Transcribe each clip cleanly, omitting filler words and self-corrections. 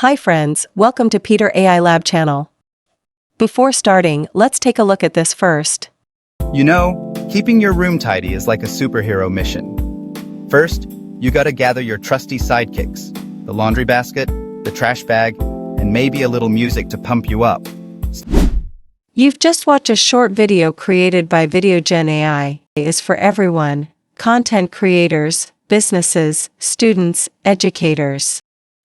Hi friends, welcome to Peter AI Lab channel. Before starting, let's take a look at this first. You know, keeping your room tidy is like a superhero mission. First, you gotta gather your trusty sidekicks, the laundry basket, the trash bag, and maybe a little music to pump you up. You've just watched a short video created by Videogen AI. It is for everyone: content creators, businesses, students, educators.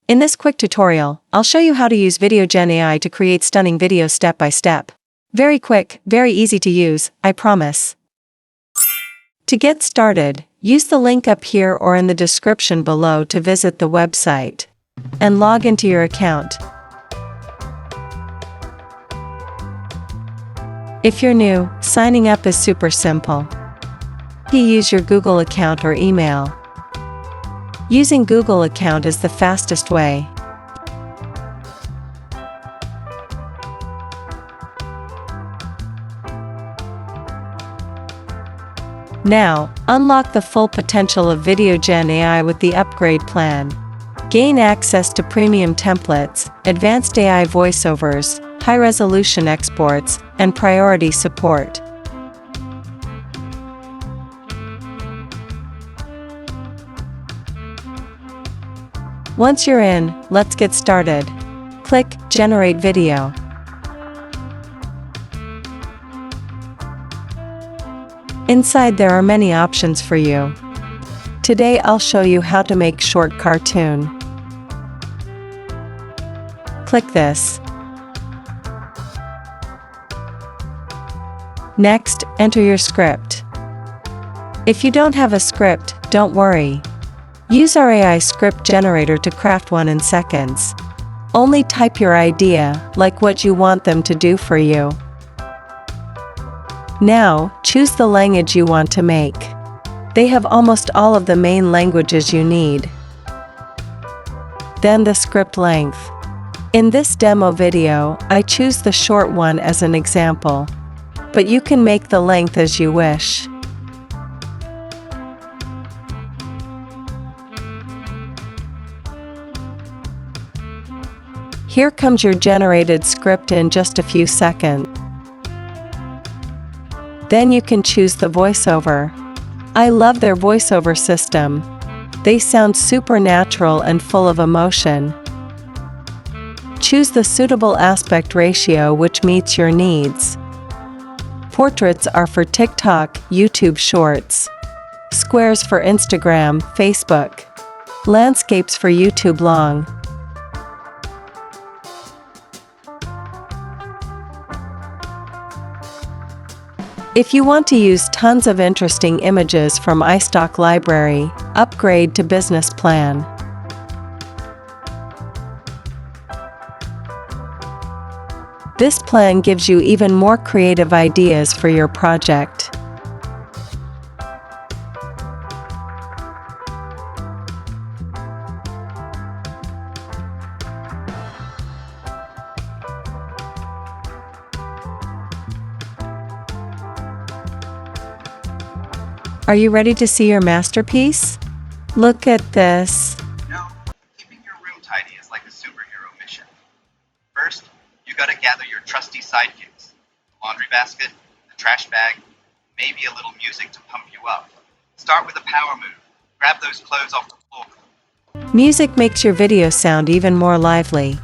In this quick tutorial, I'll show you how to use Videogen AI to create stunning videos step by step. Very quick, very easy to use, I promise. To get started, use the link up here or in the description below to visit the website and log into your account. If you're new, signing up is super simple. You use your Google account or email. Using Google account is the fastest way. Now, unlock the full potential of Videogen AI with the upgrade plan. Gain access to premium templates, advanced AI voiceovers, high-resolution exports, and priority support. Once you're in, let's get started. Click Generate Video. Inside there are many options for you. Today I'll show you how to make short cartoon. Click this. Next, enter your script. If you don't have a script, don't worry. Use our AI script generator to craft one in seconds. Only type your idea, like what you want them to do for you. Now, choose the language you want to make. They have almost all of the main languages you need. Then the script length. In this demo video, I choose the short one as an example. But you can make the length as you wish. Here comes your generated script in just a few seconds. Then you can choose the voiceover. I love their voiceover system. They sound super natural and full of emotion. Choose the suitable aspect ratio which meets your needs. Portraits are for TikTok, YouTube Shorts. Squares for Instagram, Facebook. Landscapes for YouTube Long. If you want to use tons of interesting images from iStock library, upgrade to Business Plan. This plan gives you even more creative ideas for your project. Are you ready to see your masterpiece? Look at this. You know, keeping your room tidy is like a superhero mission. First, you gotta gather your trusty sidekicks, the laundry basket, the trash bag, maybe a little music to pump you up. Start with a power move. Grab those clothes off the floor. Music makes your video sound even more lively.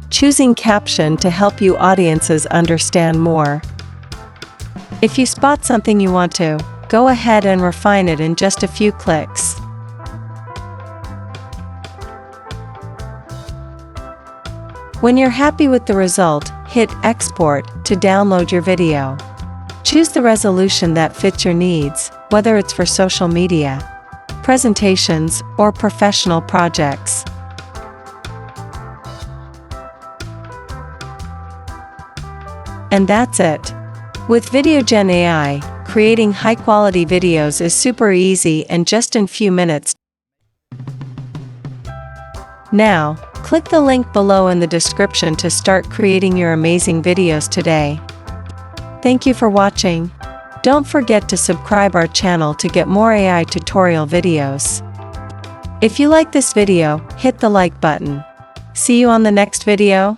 Choosing caption to help you audiences understand more. If you spot something you want to, go ahead and refine it in just a few clicks. When you're happy with the result, hit Export to download your video. Choose the resolution that fits your needs, whether it's for social media, presentations, or professional projects. And that's it. With Videogen AI, creating high-quality videos is super easy and just in few minutes. Now, click the link below in the description to start creating your amazing videos today. Thank you for watching. Don't forget to subscribe our channel to get more AI tutorial videos. If you like this video, hit the like button. See you on the next video.